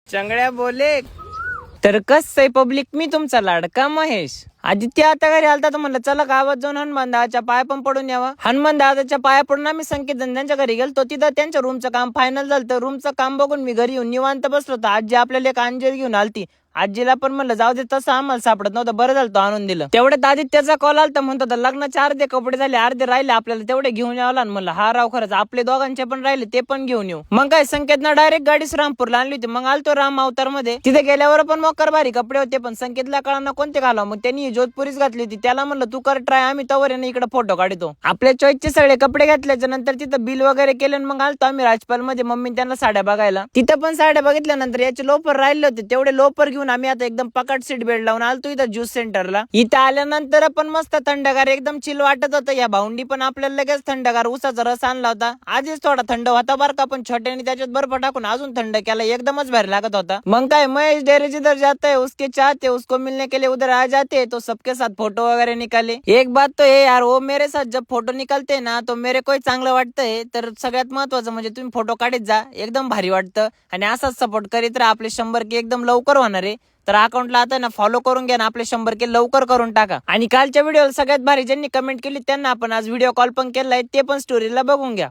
चंगड्या बोले तर कसं पब्लिक, मी तुमचा लाडका महेश. आदित्य आता घरी आलता तर म्हणलं चला गावात जाऊन हनुमान दादाच्या पाया पण पडून यावा. हनुमान दादाच्या पाया पडून आम्ही संकेत त्यांच्या घरी गेलो. तिथं त्यांच्या रूमचं काम फायनल झालं. तर रूमचं काम बघून मी घरी येऊन निवांत बसलो होतो. आजी आपल्याला एक अंजीर घेऊन आलती. आजीला पण म्हणलं जाऊ दे, तसं आम्हाला सापडत नव्हतं, बरं झालं तो आणून दिलं. तेवढ्यात आदित्यचा कॉल आलता, म्हणत होता लग्नाचे अर्धे कपडे झाले, अर्धे राहिले, आपल्याला तेवढे घेऊन यावं. म्हणलं हा राव, खरंच आपले दोघांचे पण राहिले, ते पण घेऊन येऊ. मग काय संकेतनं डायरेक्ट गाडीच रामपूरला आणली होती. मग आलतो राम अवतार मध्ये. तिथे गेल्यावर पण मोकर भारी कपडे होते, पण संकेतला कळाना कोणते घालावं. मग त्यांनी जोधपुरीच घातली होती. त्याला म्हणलं तू कर ट्राय, आम्ही तवर इकडे फोटो काढतो. आपल्या चॉईसचे सगळे कपडे घेतल्याच्या नंतर तिथं बिल वगैरे केलं. मग आलतो आम्ही राजपाल मध्ये मम्मी त्यांना साड्या बघायला. तिथं पण साड्या बघितल्यानंतर याचे लोपर राहिले होते, तेवढे लोपर घेऊन आम्ही आता एकदम पकड सीट बेल्ट लावून आलतो इथं ज्यूस सेंटरला. इथं आल्यानंतर पण मस्त थंडगार एकदम चिल वाटत होतं. या भाऊंडी पण आपल्याला लगेच थंडगार उसाचा रस आणला होता. आधीच थोडा थंड होता बरं का, पण छोट्याने त्याच्यात बर्फ टाकून अजून थंड केला, एकदमच भारी लागत होता. मग काय, महेश डेरे जिधर जाता है उसके चाहते उसको मिलने के लिए उधर आ जाते, तो सबके साथ फोटो वगैरह निकाले. एक बात तो है यार, वो मेरे साथ जब फोटो निकालते ना तो मेरे को चांगलं वाटतंय. तर सगळ्यात महत्वाचं म्हणजे तुम्ही फोटो काढत जा, एकदम भारी वाटतं. आणि असाच सपोर्ट करीत राहा. आपले 100K एकदम लवकर होणार आहे. तर अकाउंटला आता ना फॉलो करून घ्या ना, आपले 100K लवकर करून टाका. आणि कालच्या व्हिडिओला सगळ्यात भारी ज्यांनी कमेंट केली त्यांना आपण आज व्हिडिओ कॉल पण केलाय, ते पण स्टोरीला बघून घ्या.